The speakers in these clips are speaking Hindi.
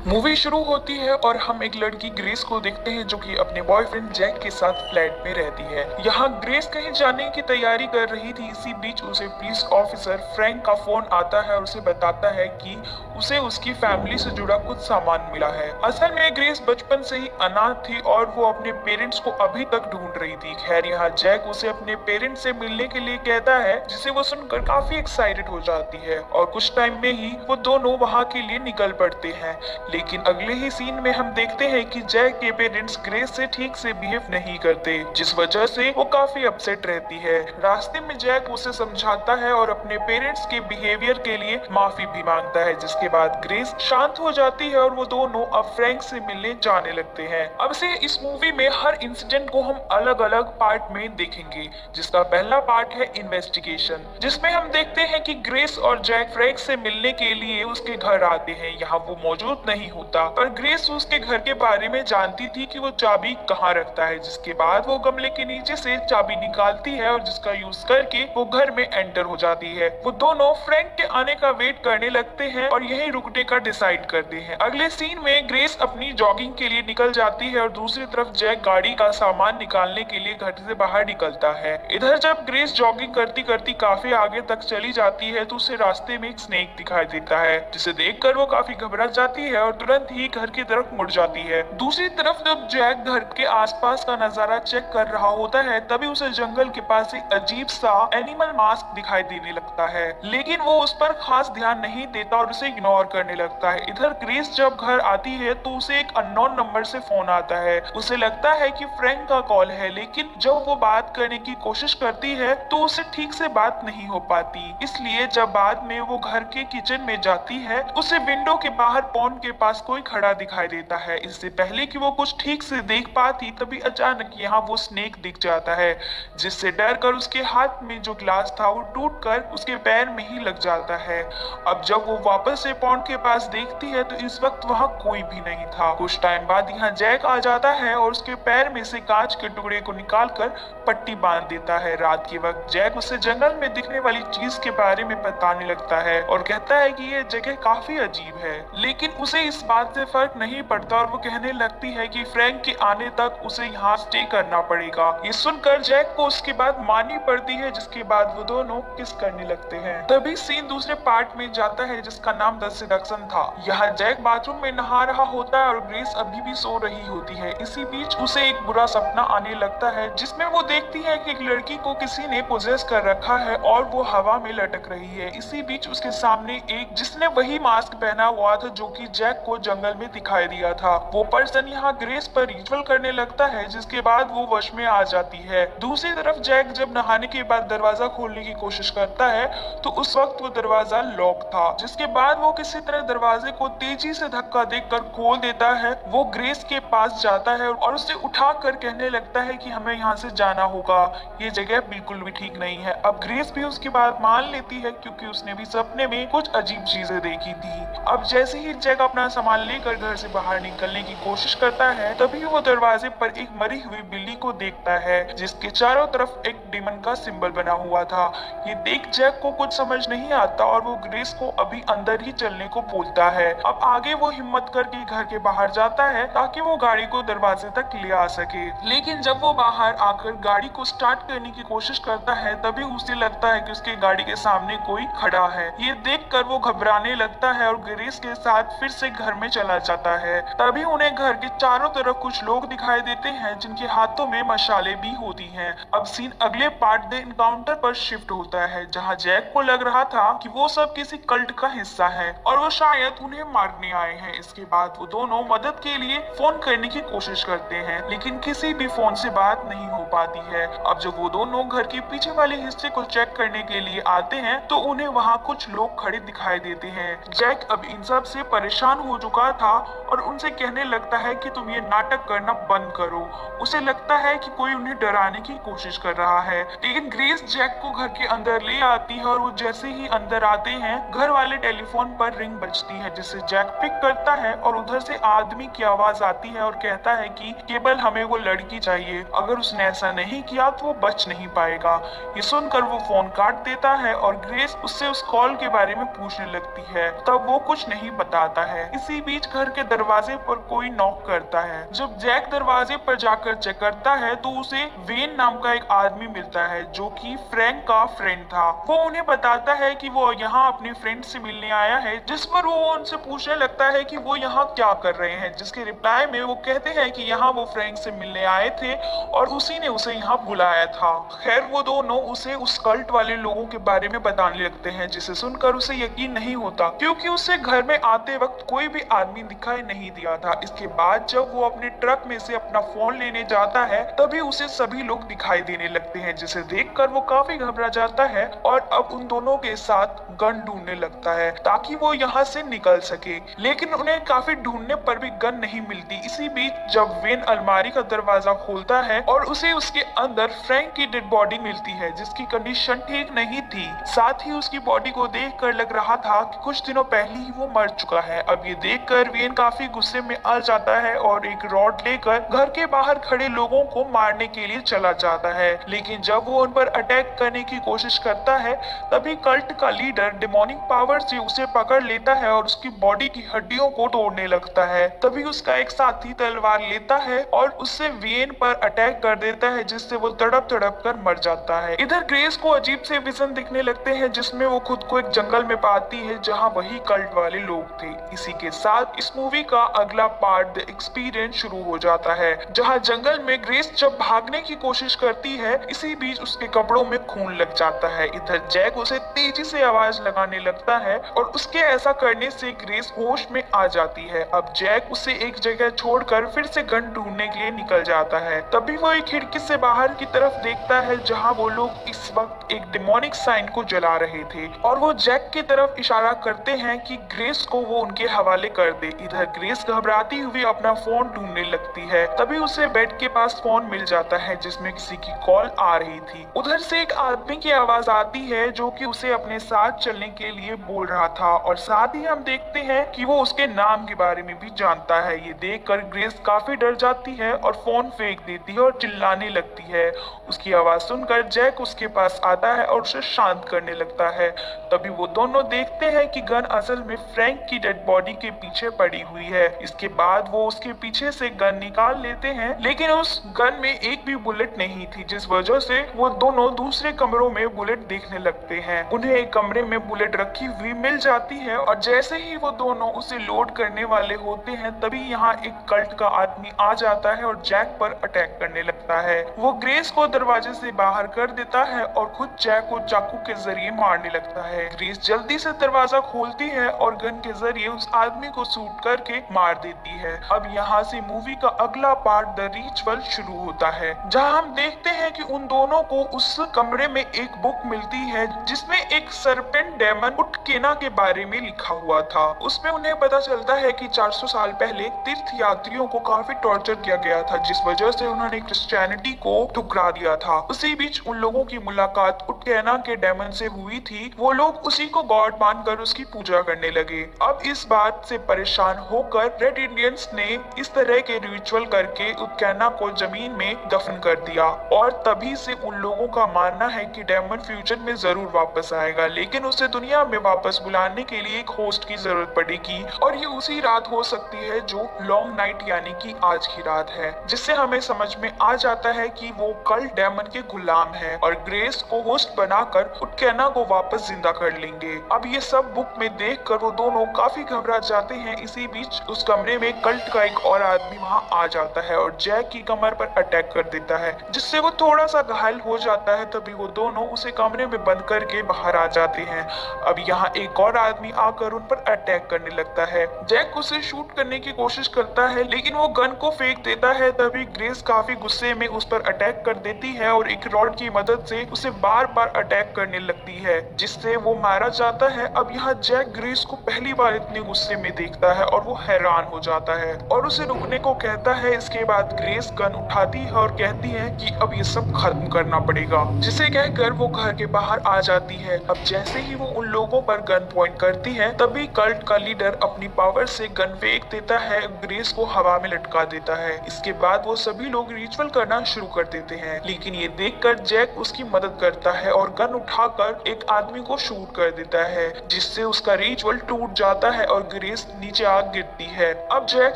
मूवी शुरू होती है और हम एक लड़की ग्रेस को देखते हैं जो कि अपने बॉयफ्रेंड जैक के साथ फ्लैट में रहती है। यहाँ ग्रेस कहीं जाने की तैयारी कर रही थी। इसी बीच उसे पुलिस ऑफिसर फ्रैंक का फोन आता है और उसे बताता है कि उसे उसकी फैमिली से जुड़ा कुछ सामान मिला है। असल में ग्रेस बचपन से ही अनाथ थी और वो अपने पेरेंट्स को अभी तक ढूंढ रही थी। खैर यहाँ जैक उसे अपने पेरेंट्स से मिलने के लिए कहता है, जिसे वो सुनकर काफी एक्साइटेड हो जाती है और कुछ टाइम में ही वो दोनों वहाँ के लिए निकल पड़ते हैं। लेकिन अगले ही सीन में हम देखते हैं कि जैक के पेरेंट्स ग्रेस से ठीक से बिहेव नहीं करते, जिस वजह से वो काफी अपसेट रहती है। रास्ते में जैक उसे समझाता है और अपने पेरेंट्स के बिहेवियर के लिए माफी भी मांगता है, जिसके बाद ग्रेस शांत हो जाती है और वो दोनों अब फ्रैंक से मिलने जाने लगते हैं। अब से इस मूवी में हर इंसिडेंट को हम अलग अलग पार्ट में देखेंगे, जिसका पहला पार्ट है इन्वेस्टिगेशन, जिसमें हम देखते हैं कि ग्रेस और जैक फ्रैंक से मिलने के लिए उसके घर आते हैं। यहाँ वो मौजूद नहीं होता, पर ग्रेस उसके घर के बारे में जानती थी कि वो चाबी कहाँ रखता है, जिसके बाद वो गमले के नीचे से चाबी निकालती है और जिसका यूज करके वो घर में एंटर हो जाती है। वो दोनों फ्रैंक के आने का वेट करने लगते हैं और यहीं रुकने का डिसाइड करते हैं। अगले सीन में ग्रेस अपनी जॉगिंग के लिए निकल जाती है और दूसरी तरफ जैक गाड़ी का सामान निकालने के लिए घर से बाहर निकलता है। इधर जब ग्रेस जॉगिंग करती करती काफी आगे तक चली जाती है तो उसे रास्ते में एक स्नेक दिखाई देता है, जिसे देखकर वो काफी घबरा जाती है और तुरंत ही घर की तरफ मुड़ जाती है। दूसरी तरफ जब जैक घर के आसपास का नजारा चेक कर रहा होता है तभी उसे जंगल के पास एक अजीब सा एनिमल मास्क दिखाई देने लगता है, लेकिन वो उस पर खास ध्यान नहीं देता और उसे इग्नोर करने लगता है। इधर ग्रेस जब घर आती है तो उसे एक अननोन नंबर से फोन आता है। उसे लगता है कि फ्रैंक का कॉल है, लेकिन जब वो बात करने की कोशिश करती है तो उसे ठीक से बात नहीं हो पाती। इसलिए जब बाद में वो घर के किचन में जाती है उसे विंडो के बाहर पॉन्ड के पास कोई खड़ा दिखाई देता है। इससे पहले कि वो कुछ ठीक से देख पाती तभी अचानक यहाँ वो स्नेक दिख जाता है, जिससे डर कर उसके हाथ में जो ग्लास था वो टूट कर उसके पैर में ही लग जाता है। अब जब वो वापस से पॉन्ड के पास देखती है तो इस वक्त वहाँ कोई भी नहीं था। कुछ टाइम बाद यहाँ जैक आ जाता है और उसके पैर में से कांच के टुकड़े को निकाल कर पट्टी बांध देता है। रात के वक्त जैक उसे जंगल में दिखने वाली चीज के बारे में बताने लगता है और कहता है कि ये जगह काफी अजीब है, लेकिन उसे इस बात से फर्क नहीं पड़ता और वो कहने लगती है कि फ्रैंक के आने तक उसे यहाँ स्टे करना पड़ेगा। ये सुनकर जैक को उसकी बात माननी पड़ती है, जिसके बाद वो दोनों किस करने लगते हैं। तभी सीन दूसरे पार्ट में जाता है जिसका नाम द सेडक्शन था। यहाँ जैक बाथरूम में नहा रहा होता है और ग्रेस अभी भी सो रही होती है। इसी बीच उसे एक बुरा सपना आने लगता है जिसमें वो देखती है कि एक लड़की को किसी ने पोजेस कर रखा है और वो हवा में लटक रही है। इसी बीच उसके सामने एक जिसने वही मास्क पहना हुआ था जो कि जैक को जंगल में दिखाई दिया था, वो पर्सन यहाँ ग्रेस पर रिचुअल करने लगता है, जिसके बाद वो वश में आ जाती है। दूसरी तरफ जैक जब नहाने के बाद दरवाजा खोलने की कोशिश करता है तो उस वक्त वो दरवाजा लॉक था, जिसके बाद वो किसी तरह दरवाजे को तेजी से धक्का देकर खोल देता है। वो ग्रेस के पास जाता है और उसे उठा कर कहने लगता है कि हमें यहाँ से जाना होगा, ये जगह बिल्कुल भी ठीक नहीं है। अब ग्रेस भी उसकी बात मान लेती है क्योंकि उसने भी सपने में कुछ अजीब चीजें देखी थी। अब जैसे ही जैक अपना सामान लेकर घर से बाहर निकलने की कोशिश करता है तभी वो दरवाजे पर एक मरी हुई बिल्ली को देखता है, जिसके चारों तरफ एक डिमन का सिंबल बना हुआ था। ये देख जैक को कुछ समझ नहीं आता और वो ग्रेस को अभी अंदर ही चलने को बोलता है। अब आगे वो हिम्मत करके घर के बाहर जाता है ताकि वो गाड़ी को दरवाजे तक ले आ सके, लेकिन जब वो बाहर आकर गाड़ी को स्टार्ट करने की कोशिश करता है तभी उसे लगता है कि उसकी गाड़ी के सामने कोई खड़ा है। ये देखकर वो घबराने लगता है और ग्रेस के साथ फिर से घर में चला जाता है। तभी उन्हें घर के चारों तरफ कुछ लोग दिखाई देते हैं जिनके हाथों में मशाले भी होती हैं। अब सीन अगले पार्ट द इनकाउंटर पर शिफ्ट होता है, जहां जैक को लग रहा था कि वो सब किसी कल्ट का हिस्सा है और वो शायद उन्हें मारने आए हैं। इसके बाद वो दोनों मदद के लिए फोन करने की कोशिश करते हैं, लेकिन किसी भी फोन से बात नहीं हो पाती है। अब जब वो दोनों घर के पीछे वाले हिस्से को चेक करने के लिए आते हैं तो उन्हें वहाँ कुछ लोग खड़े दिखाई देते हैं। जैक अब इन सब से परेशान हो चुका था और उनसे कहने लगता है कि तुम ये नाटक करना बंद करो। उसे लगता है कि कोई उन्हें डराने की कोशिश कर रहा है, लेकिन ग्रेस जैक को घर के अंदर ले आती है और वो जैसे ही अंदर आते हैं घर वाले टेलीफोन पर रिंग बजती है, जिसे जैक पिक करता है और उधर से आदमी की आवाज आती है और कहता है कि केवल हमें वो लड़की चाहिए, अगर उसने ऐसा नहीं किया तो वो बच नहीं पाएगा। ये सुनकर वो फोन काट देता है और ग्रेस उससे उस कॉल के बारे में पूछने लगती है, तब वो कुछ नहीं बताता है। इसी बीच घर के दरवाजे पर कोई नॉक करता है। जब जैक दरवाजे पर जाकर चेक करता है तो उसे वेन नाम का एक आदमी मिलता है जो कि फ्रैंक का फ्रेंड था। वो उन्हें बताता है कि वो यहाँ अपने फ्रेंड से मिलने आया है, जिस पर वो उनसे पूछने लगता है कि वो यहाँ क्या कर रहे हैं, जिसके रिप्लाई में वो कहते हैं कि यहाँ वो फ्रैंक से मिलने आए थे और उसी ने उसे यहाँ बुलाया था। खैर वो दोनों उसे उस कल्ट वाले लोगों के बारे में बताने लगते हैं, जिसे सुनकर उसे यकीन नहीं होता क्योंकि उसे घर में आते वक्त कोई भी आदमी दिखाई नहीं दिया था। इसके बाद जब वो अपने ट्रक में से अपना फोन लेने जाता है तभी उसे सभी लोग दिखाई देने लगते हैं, जिसे देखकर वो काफी घबरा जाता है और अब उन दोनों के साथ गन ढूंढने लगता है ताकि वो यहाँ से निकल सके, लेकिन उन्हें काफी ढूंढने पर भी गन नहीं मिलती। इसी बीच जब वेन अलमारी का दरवाजा खोलता है और उसे उसके अंदर फ्रैंक की डेड बॉडी मिलती है जिसकी कंडीशन ठीक नहीं थी। साथ ही उसकी बॉडी को देखकर लग रहा था कि कुछ दिनों पहले ही वो मर चुका है। अब ये देखकर वेन काफी गुस्से में आ जाता है और एक रॉड लेकर घर के बाहर खड़े लोगों को मारने के लिए चला जाता है, लेकिन जब वो उन पर अटैक करने की कोशिश करता है तभी कल्ट का लीडर डिमोनिक पावर से उसे पकड़ लेता है और उसकी बॉडी की हड्डियों को तोड़ने लगता है। तभी उसका एक साथी तलवार लेता है और उससे वेन पर अटैक कर देता है, जिससे वो तड़प तड़प कर मर जाता है। इधर ग्रेस को अजीब से विजन दिखने लगते हैं जिसमें वो खुद को एक जंगल में पाती है जहाँ वही कल्ट वाले लोग थे। इसी के साथ इस मूवी का अगला पार्ट द एक्सपीरियंस शुरू हो जाता है, जहाँ जंगल में ग्रेस जब भागने की कोशिश करती है इसी बीच उसके कपड़ों में खून लग जाता है। इधर जैक उसे तेजी से आवाज लगाने लगता है और उसके ऐसा करने से ग्रेस होश में आ जाती है। अब जैक उसे एक जगह छोड़कर फिर से गन ढूंढने के लिए निकल जाता है। तभी वो एक खिड़की से बाहर की तरफ देखता है जहाँ वो लोग इस वक्त एक डिमोनिक साइन को जला रहे थे और वो जैक की तरफ इशारा करते हैं कि ग्रेस को वो उनके हवाले कर दे। इधर ग्रेस घबराती हुई अपना फोन ढूंढने लगती है, तभी उसे बेड के पास फोन मिल जाता है जिसमें किसी की कॉल आ रही थी। उधर से एक आदमी की आवाज आती है जो कि उसे अपने साथ चलने के लिए बोल रहा था और साथ ही हम देखते हैं कि वो उसके नाम के बारे में भी जानता है। ये देखकर ग्रेस काफी डर जाती है और फोन फेंक देती है और चिल्लाने लगती है। उसकी आवाज सुनकर जैक उसके पास आता है और उसे शांत करने लगता है। तभी वो दोनों देखते हैं कि गन असल में फ्रैंक की डेड बॉडी के पीछे पड़ी हुई है। इसके बाद वो उसके पीछे से गन निकाल लेते हैं, लेकिन उस गन में एक भी बुलेट नहीं थी, जिस वजह से वो दोनों दूसरे कमरों में बुलेट देखने लगते हैं। उन्हें एक कमरे में बुलेट रखी हुई मिल जाती है और जैसे ही वो दोनों उसे लोड करने वाले होते हैं तभी यहाँ एक कल्ट का आदमी आ जाता है और जैक पर अटैक करने लगता है। वो ग्रेस को दरवाजे से बाहर कर देता है और खुद जैक को चाकू के जरिए मारने लगता है। ग्रेस जल्दी से दरवाजा खोलती है और गन के जरिए उस आदमी को शूट करके मार देती है। अब यहाँ से मूवी का अगला पार्ट द रिचुअल शुरू होता है, जहाँ हम देखते हैं कि उन दोनों को उस कमरे में एक बुक मिलती है जिसमें एक सरपेंट डेमन उटकेना के बारे में लिखा हुआ था। उसमें उन्हें पता चलता है कि 400 साल पहले तीर्थ यात्रियों को काफी टॉर्चर किया गया था, जिस वजह से उन्होंने क्रिश्चियनिटी को ठुकरा दिया था। उसी बीच उन लोगों की मुलाकात उटकेना के डेमन से हुई थी। वो लोग उसी को गॉड मानकर उसकी पूजा करने लगे। अब इस बात से परेशान होकर रेड इंडियंस ने इस तरह के रिचुअल करके उटकेना को जमीन में दफन कर दिया और तभी से उन लोगों का मानना है कि डेमन फ्यूचर में जरूर वापस आएगा, लेकिन उसे दुनिया में वापस बुलाने के लिए एक होस्ट की जरूरत पड़ेगी और ये उसी रात हो सकती है जो लॉन्ग नाइट यानी कि आज की रात है, जिससे हमें समझ में आ जाता है कि वो कल डेमन के गुलाम है और ग्रेस को होस्ट बनाकर उटकेना को वापस जिंदा कर लेंगे। अब ये सब बुक में देखकर वो दोनों काफी घबरा जाते हैं। इसी बीच उस कमरे में कल्ट का एक और आदमी वहां आ जाता है और जैक की कमर पर अटैक कर देता है, जिससे वो थोड़ा सा घायल हो जाता है। तभी वो दोनों उसे कमरे में बंद करके बाहर आ जाते हैं। अब यहाँ एक और आदमी आकर उन पर अटैक करने लगता है। जैक उसे शूट करने की कोशिश करता है लेकिन वो गन को फेंक देता है। तभी ग्रेस काफी गुस्से में उस पर अटैक कर देती है और एक रॉड की मदद से उसे बार बार अटैक करने लगती है, जिससे वो मारा जाता है। अब यहाँ जैक ग्रेस को पहली बार इतने गुस्से में देखता है और वो हैरान हो जाता है और उसे रुकने को कहता है। इसके बाद ग्रेस गन उठाती है और कहती है कि अब ये सब खत्म करना पड़ेगा, जिसे कहकर वो घर के बाहर आ जाती है। अब जैसे ही वो उन लोगों पर गन पॉइंट करती है तभी कल्ट का लीडर अपनी पावर से गन फेंक देता है, ग्रेस को हवा में लटका देता है। इसके बाद वो सभी लोग रिचुअल करना शुरू कर देते हैं, लेकिन ये देखकर जैक उसकी मदद करता है और गन उठाकर एक आदमी को शूट कर देता है, जिससे उसका रिचुअल टूट जाता है और ग्रेस नीचे आ गिरती है। अब जैक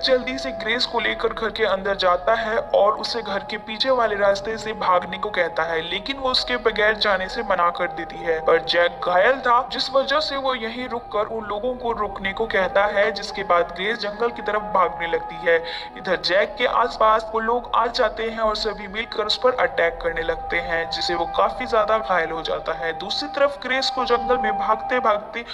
जल्दी से ग्रेस को लेकर घर के अंदर जाता है और उसे घर के पीछे वाले रास्ते से भागने को कहता है, लेकिन वो उसके बगैर जाने से मना कर देती है। पर जैक घायल था, जिस वजह से वो यहीं रुककर उन लोगों को रुकने को कहता है, जिसके बाद ग्रेस जंगल की तरफ भागने लगती है। इधर जैक के आसपास वो लोग आ जाते हैं और सभी मिलकर उस पर अटैक करने लगते हैं, जिससे वो काफी ज्यादा घायल हो जाता है। दूसरी तरफ ग्रेस को जंगल में भागते भागते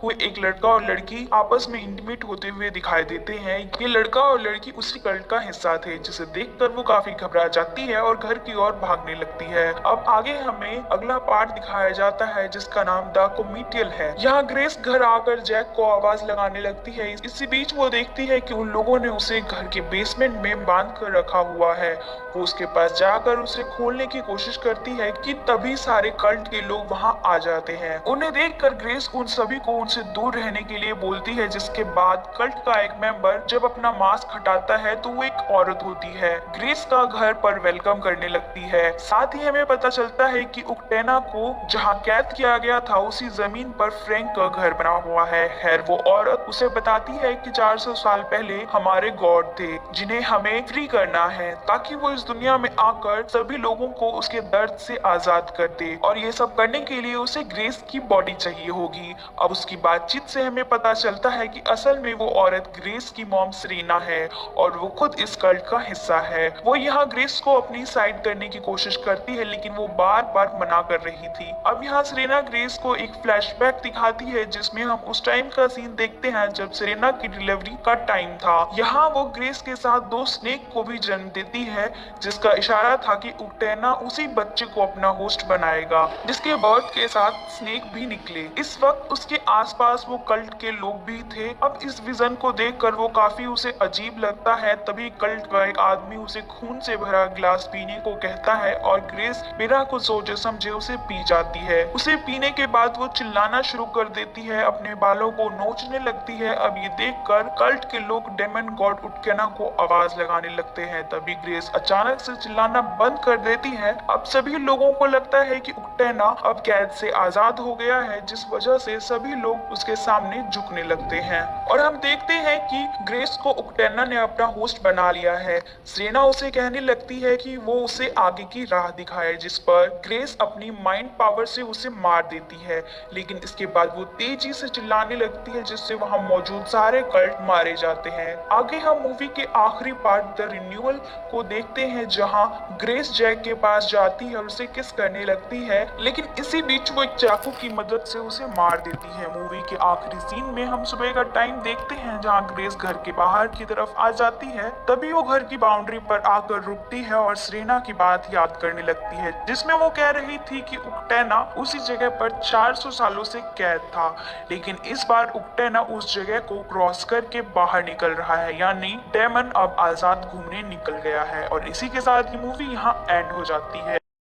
हुए एक लड़का और लड़की आपस में इंटीमेट होते हुए दिखाई देते हैं। ये लड़का और लड़की उसी कल्ट का हिस्सा थे, जिसे देखकर वो काफी घबरा जाती है और घर की ओर भागने लगती है। अब आगे हमें अगला पार्ट दिखाया जाता है, जिसका नाम द कॉमिटियल है। यहाँ ग्रेस घर आकर जैक को आवाज लगाने लगती है। इसी बीच वो देखती है कि उन लोगों ने उसे घर के बेसमेंट में बांध कर रखा हुआ है। वो उसके पास जाकर उसे खोलने की कोशिश करती है कि तभी सारे कल्ट के लोग वहाँ आ जाते हैं। उन्हें देखकर ग्रेस उन सभी को उनसे दूर रहने के लिए बोलती है, जिसके बाद कल्ट का एक मेंबर जब अपना मास्क हटाता है तो वो एक औरत होती है। ग्रेस का घर पर वेलकम करने लगती है। साथ ही हमें पता चलता है कि उक्टेना को जहाँ कैद किया गया था उसी जमीन पर फ्रैंक का घर बना हुआ है। खैर वो औरत उसे बताती है कि 400 साल पहले हमारे गॉड थे जिन्हें हमें फ्री करना है, ताकि वो इस दुनिया में आकर सभी लोगों को उसके दर्द से आजाद कर दे, और ये सब करने के लिए उसे ग्रेस की बॉडी चाहिए होगी। अब उसकी बातचीत से हमें पता चलता है कि असल में वो औरत ग्रेस की मॉम सेरेना है और वो खुद इस कल्ट का हिस्सा है। वो यहाँ ग्रेस को अपनी साइड करने की कोशिश करती है, लेकिन वो बार बार मना कर रही थी। अब यहाँ सेरेना ग्रेस को एक फ्लैशबैक दिखाती है, जिसमें हम उस टाइम का सीन देखते हैं जब सेरेना की डिलीवरी का टाइम था। यहाँ वो ग्रेस के साथ दो स्नेक को भी जन्म देती है, जिसका इशारा था कि उक्टेना उसी बच्चे को अपना होस्ट बनाएगा, जिसके बर्थ के साथ स्नेक भी निकले। इस वक्त उसके आसपास वो कल्ट के लोग भी थे। अब इस विजन को देखकर वो काफी उसे अजीब लगता है। तभी कल्ट का एक आदमी उसे खून से भरा गिलास पीने को कहता है और ग्रेस बिना कुछ सोचे समझे उसे पी जाती है। उसे पीने के बाद वो चिल्लाना शुरू कर देती है, अपने बालों को नोचने लगती है। अब ये देखकर कल्ट के लोग डेमन गॉड उक्टेना को आवाज लगाने लगते हैं। तभी ग्रेस अचानक से चिल्लाना बंद कर देती है। अब सभी लोगों को लगता है कि उक्टेना अब कैद से आजाद हो गया है, जिस वजह से सभी लोग उसके सामने झुकने लगते हैं और हम देखते हैं कि ग्रेस को उक्टेना ने अपना होस्ट बना लिया है। सेरेना उसे कहने लगती है कि वो उसे आगे की राह दिखाए, जिस पर ग्रेस अपनी माइंड पावर से उसे मार देती है, लेकिन इसके बाद वो तेजी से चिल्लाने लगती है, जिससे वहां मौजूद सारे कल्ट मारे जाते हैं। आगे हम मूवी के आखिरी पार्ट द रिन्यूअल को देखते हैं, जहां ग्रेस जैक के पास जाती है और उसे किस करने लगती है, लेकिन इसी बीच वो एक चाकू की मदद से उसे मार देती है। मूवी के आखिरी सीन में हम सुबह का टाइम देखते हैं, जहां ग्रेस घर के बाहर की तरफ आ जाती है। तभी वो घर की बाउंड्री पर आकर रुकती है और सेरेना की बात याद करने लगती है, जिसमें वो कह रही थी कि उक्टेना उसी जगह पर 400 सालों से कैद था, लेकिन इस बार उक्टेना उस जगह को क्रॉस करके बाहर निकल रहा है, यानी डेमन अब आजाद घूमने निकल गया है। और इसी के साथ ये मूवी यहाँ एंड हो जाती है।